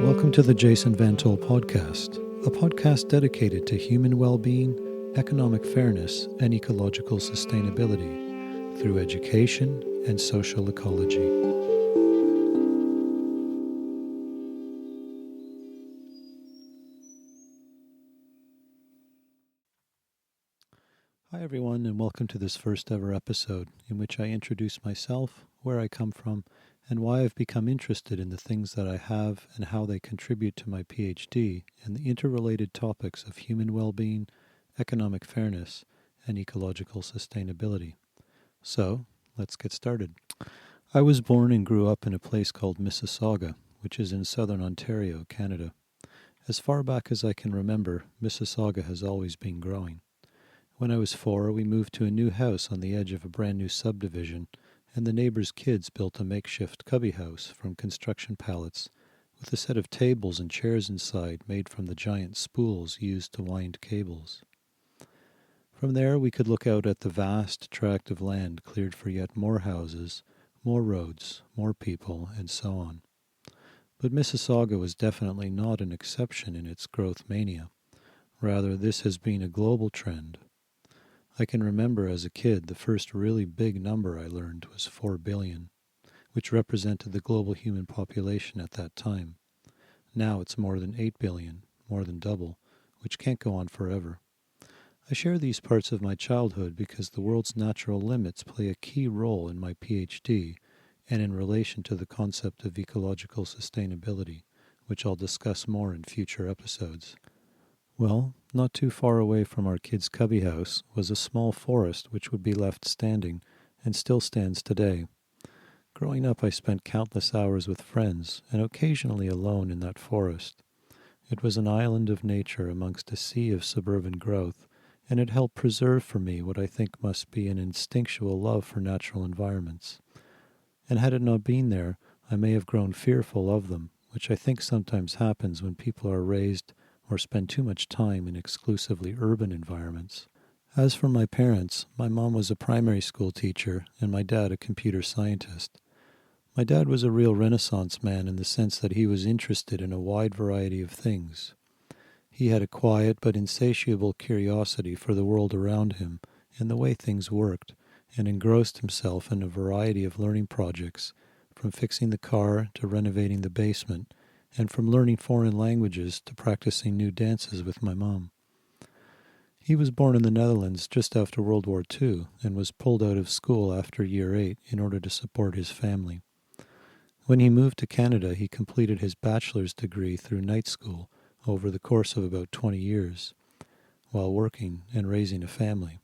Welcome to the Jason Van Tol podcast, a podcast dedicated to human well-being, economic fairness, and ecological sustainability through education and social ecology. Hi everyone, and welcome to this first ever episode in which I introduce myself, where I come from, and why I've become interested in the things that I have and how they contribute to my PhD and the interrelated topics of human well-being, economic fairness, and ecological sustainability. So, let's get started. I was born and grew up in a place called Mississauga, which is in southern Ontario, Canada. As far back as I can remember, Mississauga has always been growing. When I was 4, we moved to a new house on the edge of a brand new subdivision, and the neighbors' kids built a makeshift cubby house from construction pallets with a set of tables and chairs inside made from the giant spools used to wind cables. From there we could look out at the vast tract of land cleared for yet more houses, more roads, more people, and so on. But Mississauga was definitely not an exception in its growth mania. Rather, this has been a global trend. I can remember as a kid the first really big number I learned was 4 billion, which represented the global human population at that time. Now it's more than 8 billion, more than double, which can't go on forever. I share these parts of my childhood because the world's natural limits play a key role in my PhD and in relation to the concept of ecological sustainability, which I'll discuss more in future episodes. Well, not too far away from our kids' cubby house was a small forest which would be left standing and still stands today. Growing up, I spent countless hours with friends and occasionally alone in that forest. It was an island of nature amongst a sea of suburban growth, and it helped preserve for me what I think must be an instinctual love for natural environments. And had it not been there, I may have grown fearful of them, which I think sometimes happens when people are raised or spend too much time in exclusively urban environments. As for my parents, my mom was a primary school teacher and my dad a computer scientist. My dad was a real Renaissance man in the sense that he was interested in a wide variety of things. He had a quiet but insatiable curiosity for the world around him and the way things worked, and engrossed himself in a variety of learning projects, from fixing the car to renovating the basement, and from learning foreign languages to practicing new dances with my mom. He was born in the Netherlands just after World War II and was pulled out of school after year 8 in order to support his family. When he moved to Canada, he completed his bachelor's degree through night school over the course of about 20 years, while working and raising a family.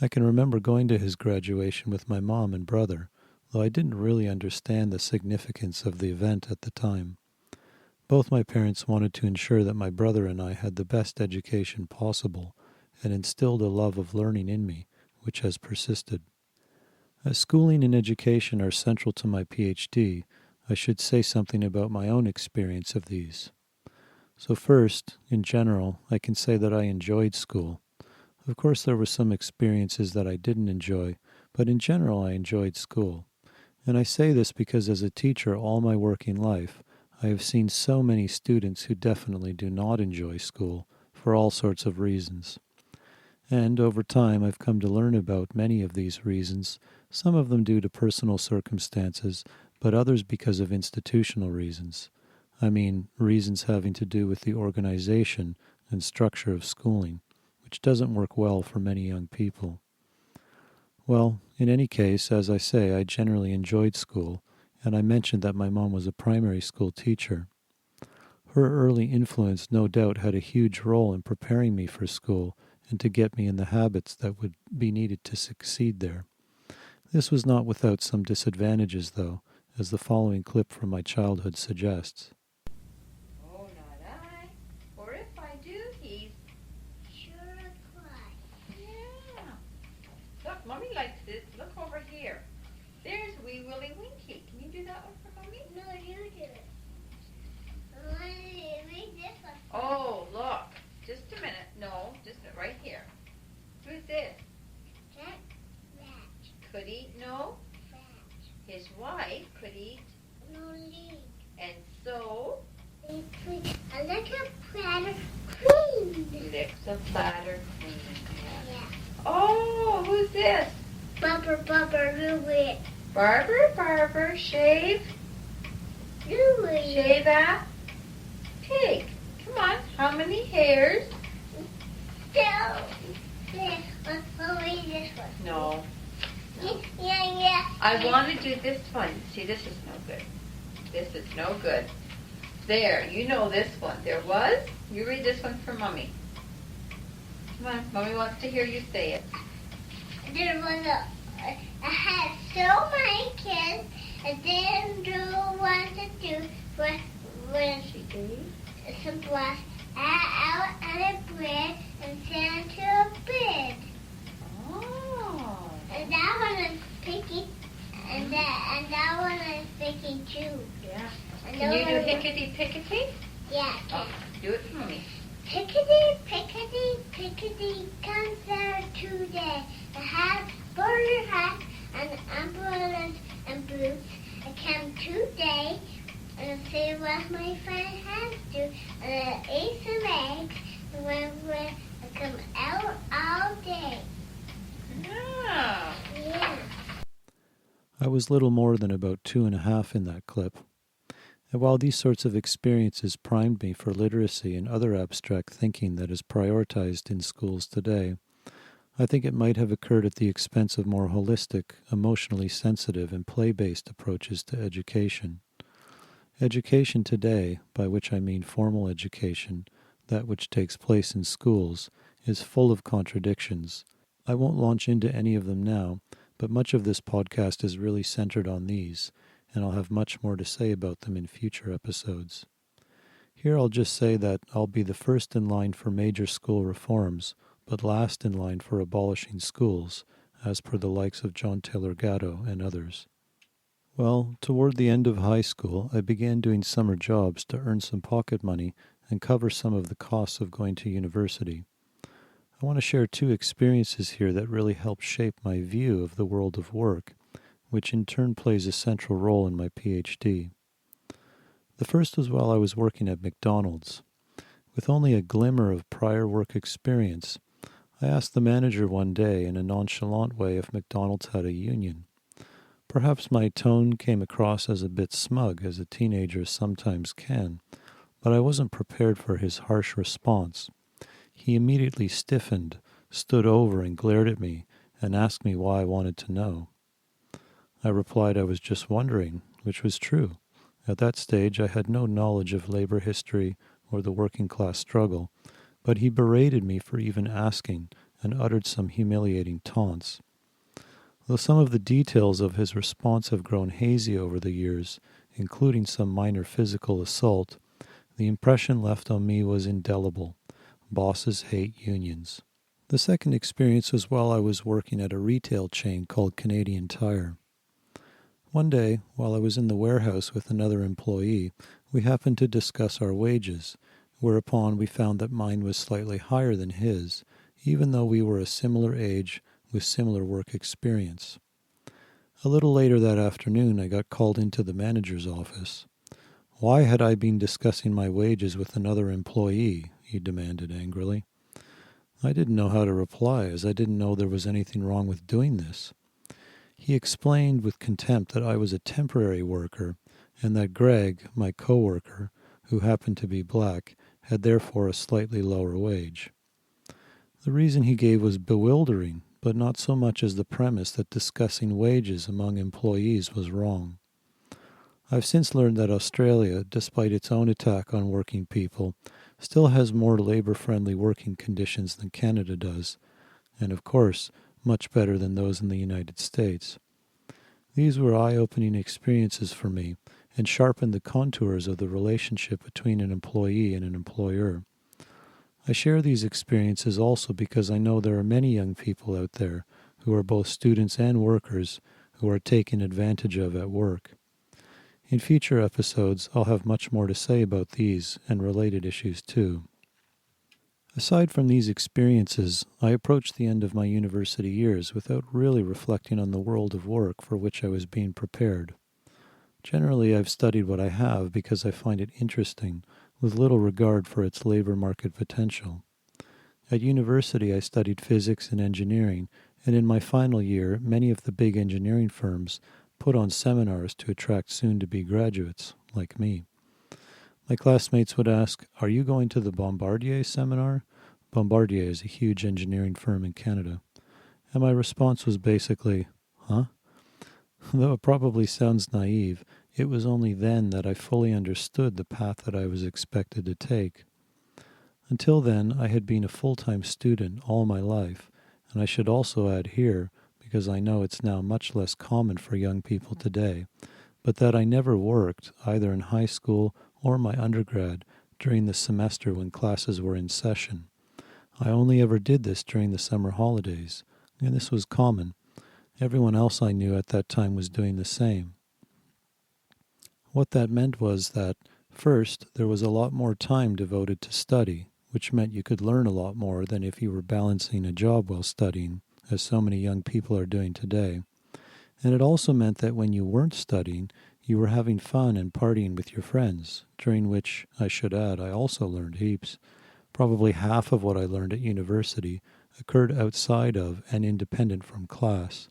I can remember going to his graduation with my mom and brother, though I didn't really understand the significance of the event at the time. Both my parents wanted to ensure that my brother and I had the best education possible and instilled a love of learning in me, which has persisted. As schooling and education are central to my PhD, I should say something about my own experience of these. So first, in general, I can say that I enjoyed school. Of course, there were some experiences that I didn't enjoy, but in general I enjoyed school. And I say this because as a teacher all my working life, I have seen so many students who definitely do not enjoy school for all sorts of reasons. And over time I've come to learn about many of these reasons, some of them due to personal circumstances, but others because of institutional reasons. I mean, reasons having to do with the organization and structure of schooling, which doesn't work well for many young people. Well, in any case, as I say, I generally enjoyed school, and I mentioned that my mom was a primary school teacher. Her early influence no doubt had a huge role in preparing me for school and to get me in the habits that would be needed to succeed there. This was not without some disadvantages, though, as the following clip from my childhood suggests. Oh, not I. Or if I do, he's sure quiet. Yeah. Look, Mommy likes this. Look over here. There's Wee Willie Winky. Can you do that one for Mommy? No, you do it. Read this one. Oh, look. Just a minute. No, just right here. Who's this? Cat, rat, Could eat no. rat. His wife could eat. No lead. And so the platter clean. Yeah. Yeah. Oh, who's this? Bubba, Louie. Barber, shave. Louie. Shave a pig. Come on, how many hairs? So, we'll read this one. No. Yeah. I want to do this one. See, this is no good. This is no good. There, you know this one. There was. You read this one for Mommy. Come on, Mommy wants to hear you say it. There was I had so many kids, I didn't know what to do when She did. some blocks out of bread and sent to a bed. Oh. And that one is picky, and that one is picky too. Yeah. And Can you that do one- hickety pickety? Yeah. Oh, do it for me. Pickety, comes out today. I have border hat and umbrellas and boots. I came today and see what my friend has to. And I ate some eggs and when I come out all day. Yeah. Yeah. I was little more than about 2.5 in that clip. And while these sorts of experiences primed me for literacy and other abstract thinking that is prioritized in schools today, I think it might have occurred at the expense of more holistic, emotionally sensitive, and play-based approaches to education. Education today, by which I mean formal education, that which takes place in schools, is full of contradictions. I won't launch into any of them now, but much of this podcast is really centered on these, and I'll have much more to say about them in future episodes. Here I'll just say that I'll be the first in line for major school reforms, but last in line for abolishing schools, as per the likes of John Taylor Gatto and others. Well, toward the end of high school, I began doing summer jobs to earn some pocket money and cover some of the costs of going to university. I want to share 2 experiences here that really helped shape my view of the world of work, which in turn plays a central role in my PhD. The first was while I was working at McDonald's. With only a glimmer of prior work experience, I asked the manager one day in a nonchalant way if McDonald's had a union. Perhaps my tone came across as a bit smug, as a teenager sometimes can, but I wasn't prepared for his harsh response. He immediately stiffened, stood over and glared at me, and asked me why I wanted to know. I replied I was just wondering, which was true. At that stage I had no knowledge of labor history or the working class struggle, but he berated me for even asking and uttered some humiliating taunts. Though some of the details of his response have grown hazy over the years, including some minor physical assault, the impression left on me was indelible. Bosses hate unions. The second experience was while I was working at a retail chain called Canadian Tire. One day, while I was in the warehouse with another employee, we happened to discuss our wages, whereupon we found that mine was slightly higher than his, even though we were a similar age with similar work experience. A little later that afternoon, I got called into the manager's office. Why had I been discussing my wages with another employee? He demanded angrily. I didn't know how to reply, as I didn't know there was anything wrong with doing this. He explained with contempt that I was a temporary worker, and that Greg, my co-worker, who happened to be black, had therefore a slightly lower wage. The reason he gave was bewildering, but not so much as the premise that discussing wages among employees was wrong. I've since learned that Australia, despite its own attack on working people, still has more labor-friendly working conditions than Canada does, and of course, much better than those in the United States. These were eye-opening experiences for me and sharpened the contours of the relationship between an employee and an employer. I share these experiences also because I know there are many young people out there who are both students and workers who are taken advantage of at work. In future episodes, I'll have much more to say about these and related issues too. Aside from these experiences, I approached the end of my university years without really reflecting on the world of work for which I was being prepared. Generally, I've studied what I have because I find it interesting, with little regard for its labor market potential. At university, I studied physics and engineering, and in my final year, many of the big engineering firms put on seminars to attract soon-to-be graduates, like me. My classmates would ask, "Are you going to the Bombardier seminar?" Bombardier is a huge engineering firm in Canada. And my response was basically, "Huh?" Though it probably sounds naive, it was only then that I fully understood the path that I was expected to take. Until then, I had been a full-time student all my life, and I should also add here, because I know it's now much less common for young people today, but that I never worked, either in high school or my undergrad, during the semester when classes were in session. I only ever did this during the summer holidays, and this was common. Everyone else I knew at that time was doing the same. What that meant was that, first, there was a lot more time devoted to study, which meant you could learn a lot more than if you were balancing a job while studying, as so many young people are doing today. And it also meant that when you weren't studying, you were having fun and partying with your friends, during which, I should add, I also learned heaps. Probably half of what I learned at university occurred outside of and independent from class.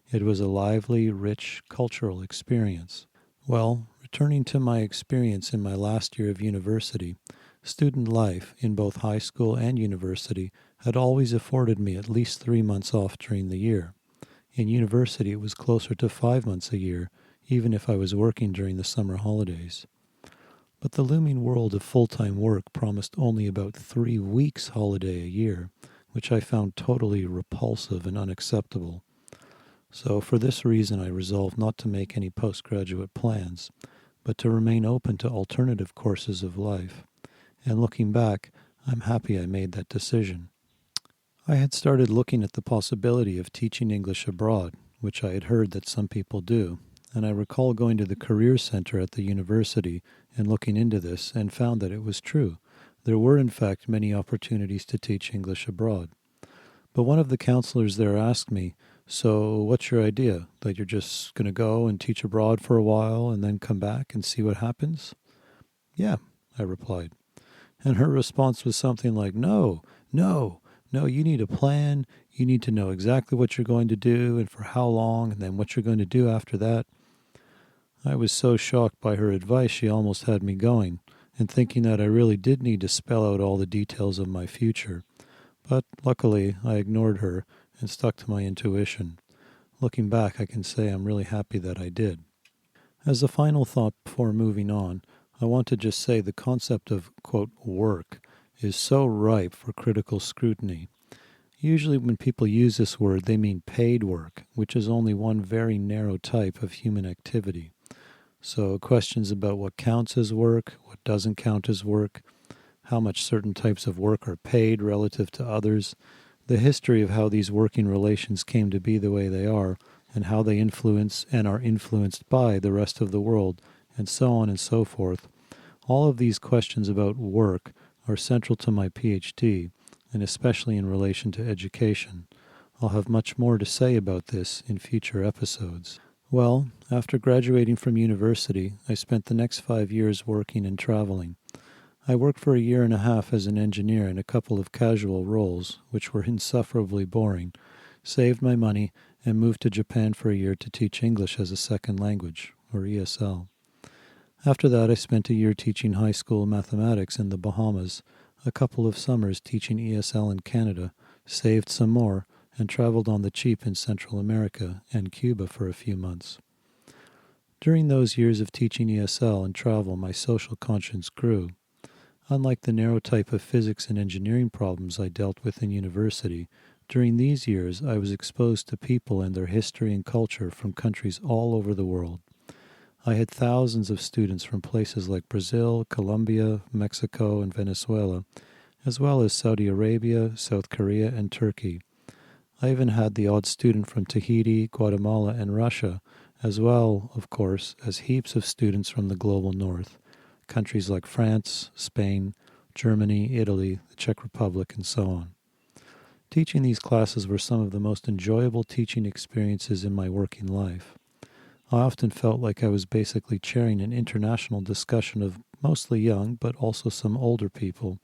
It was a lively, rich, cultural experience. Well, returning to my experience in my last year of university, student life in both high school and university had always afforded me at least 3 months off during the year. In university, it was closer to 5 months a year, even if I was working during the summer holidays. But the looming world of full-time work promised only about 3 weeks holiday a year, which I found totally repulsive and unacceptable. So for this reason, I resolved not to make any postgraduate plans, but to remain open to alternative courses of life. And looking back, I'm happy I made that decision. I had started looking at the possibility of teaching English abroad, which I had heard that some people do, and I recall going to the Career Center at the university and looking into this and found that it was true. There were in fact many opportunities to teach English abroad. But one of the counselors there asked me, "So what's your idea? That you're just going to go and teach abroad for a while and then come back and see what happens?" "Yeah," I replied. And her response was something like, "No, no, no, you need a plan. You need to know exactly what you're going to do and for how long and then what you're going to do after that." I was so shocked by her advice she almost had me going and thinking that I really did need to spell out all the details of my future. But luckily, I ignored her and stuck to my intuition. Looking back, I can say I'm really happy that I did. As a final thought before moving on, I want to just say the concept of, quote, work is so ripe for critical scrutiny. Usually when people use this word, they mean paid work, which is only one very narrow type of human activity. So questions about what counts as work, what doesn't count as work, how much certain types of work are paid relative to others, the history of how these working relations came to be the way they are, and how they influence and are influenced by the rest of the world, and so on and so forth. All of these questions about work are central to my PhD, and especially in relation to education. I'll have much more to say about this in future episodes. Well, after graduating from university, I spent the next 5 years working and traveling. I worked for a year and a half as an engineer in a couple of casual roles, which were insufferably boring, saved my money, and moved to Japan for a year to teach English as a second language, or ESL. After that, I spent a year teaching high school mathematics in the Bahamas, a couple of summers teaching ESL in Canada, saved some more, and traveled on the cheap in Central America and Cuba for a few months. During those years of teaching ESL and travel, my social conscience grew. Unlike the narrow type of physics and engineering problems I dealt with in university, during these years I was exposed to people and their history and culture from countries all over the world. I had thousands of students from places like Brazil, Colombia, Mexico, and Venezuela, as well as Saudi Arabia, South Korea, and Turkey. I even had the odd student from Tahiti, Guatemala, and Russia, as well, of course, as heaps of students from the global north. Countries like France, Spain, Germany, Italy, the Czech Republic, and so on. Teaching these classes were some of the most enjoyable teaching experiences in my working life. I often felt like I was basically chairing an international discussion of mostly young, but also some older people,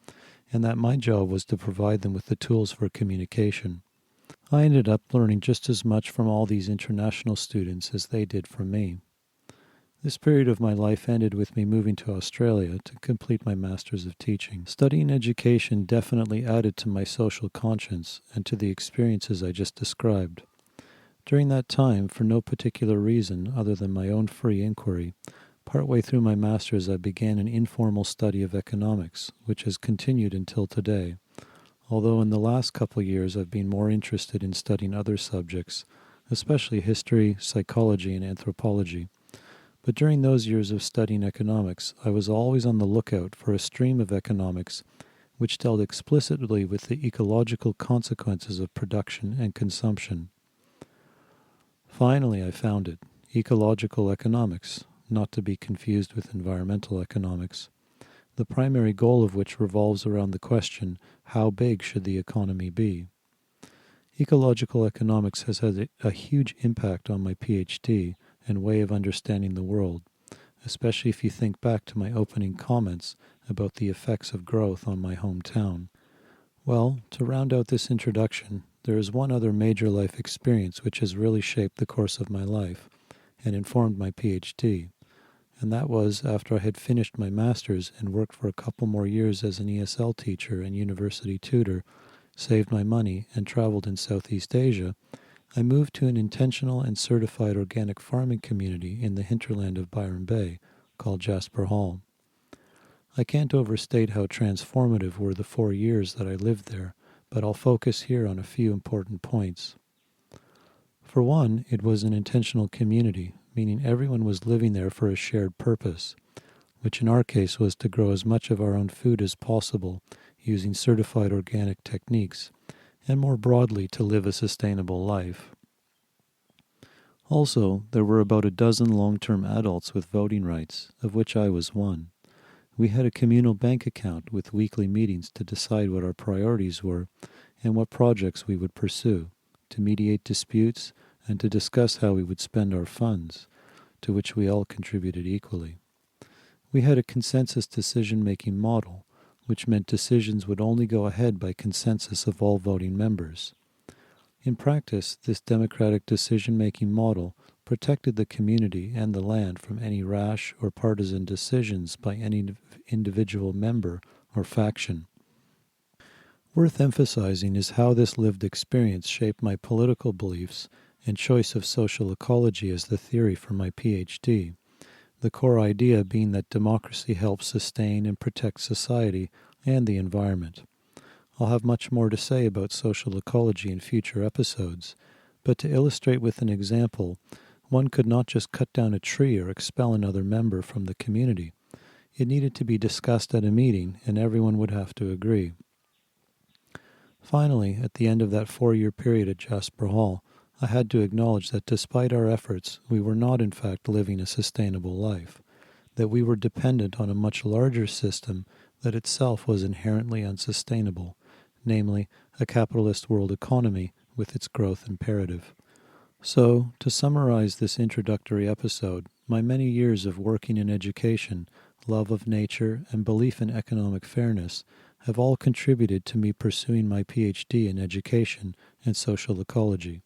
and that my job was to provide them with the tools for communication. I ended up learning just as much from all these international students as they did from me. This period of my life ended with me moving to Australia to complete my Master's of Teaching. Studying education definitely added to my social conscience and to the experiences I just described. During that time, for no particular reason other than my own free inquiry, partway through my Master's I began an informal study of economics, which has continued until today, although in the last couple years I've been more interested in studying other subjects, especially history, psychology, and anthropology. But during those years of studying economics, I was always on the lookout for a stream of economics which dealt explicitly with the ecological consequences of production and consumption. Finally, I found it, ecological economics, not to be confused with environmental economics, the primary goal of which revolves around the question, how big should the economy be? Ecological economics has had a huge impact on my PhD and way of understanding the world, especially if you think back to my opening comments about the effects of growth on my hometown. Well, to round out this introduction, there is one other major life experience which has really shaped the course of my life and informed my PhD, and that was after I had finished my master's and worked for a couple more years as an ESL teacher and university tutor, saved my money, and traveled in Southeast Asia. I moved to an intentional and certified organic farming community in the hinterland of Byron Bay called Jasper Hall. I can't overstate how transformative were the 4 years that I lived there, but I'll focus here on a few important points. For one, it was an intentional community, meaning everyone was living there for a shared purpose, which in our case was to grow as much of our own food as possible using certified organic techniques, and more broadly to live a sustainable life. Also, there were about a dozen long-term adults with voting rights, of which I was one. We had a communal bank account with weekly meetings to decide what our priorities were and what projects we would pursue, to mediate disputes, and to discuss how we would spend our funds, to which we all contributed equally. We had a consensus decision-making model, which meant decisions would only go ahead by consensus of all voting members. In practice, this democratic decision-making model protected the community and the land from any rash or partisan decisions by any individual member or faction. Worth emphasizing is how this lived experience shaped my political beliefs and choice of social ecology as the theory for my PhD, the core idea being that democracy helps sustain and protect society and the environment. I'll have much more to say about social ecology in future episodes, but to illustrate with an example, one could not just cut down a tree or expel another member from the community. It needed to be discussed at a meeting, and everyone would have to agree. Finally, at the end of that 4-year period at Jasper Hall, I had to acknowledge that despite our efforts, we were not in fact living a sustainable life, that we were dependent on a much larger system that itself was inherently unsustainable, namely a capitalist world economy with its growth imperative. So, to summarize this introductory episode, my many years of working in education, love of nature, and belief in economic fairness have all contributed to me pursuing my PhD in education and social ecology.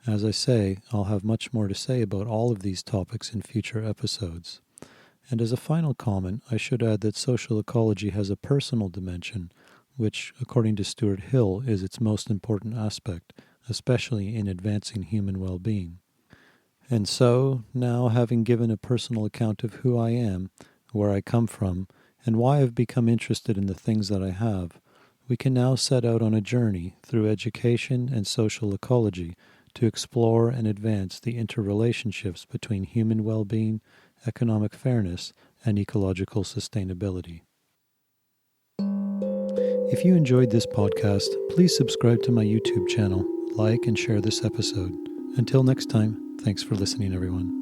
As I say, I'll have much more to say about all of these topics in future episodes. And as a final comment, I should add that social ecology has a personal dimension, which, according to Stuart Hill, is its most important aspect, especially in advancing human well-being. And so, now having given a personal account of who I am, where I come from, and why I've become interested in the things that I have, we can now set out on a journey through education and social ecology to explore and advance the interrelationships between human well-being, economic fairness, and ecological sustainability. If you enjoyed this podcast, please subscribe to my YouTube channel, like and share this episode. Until next time, thanks for listening, everyone.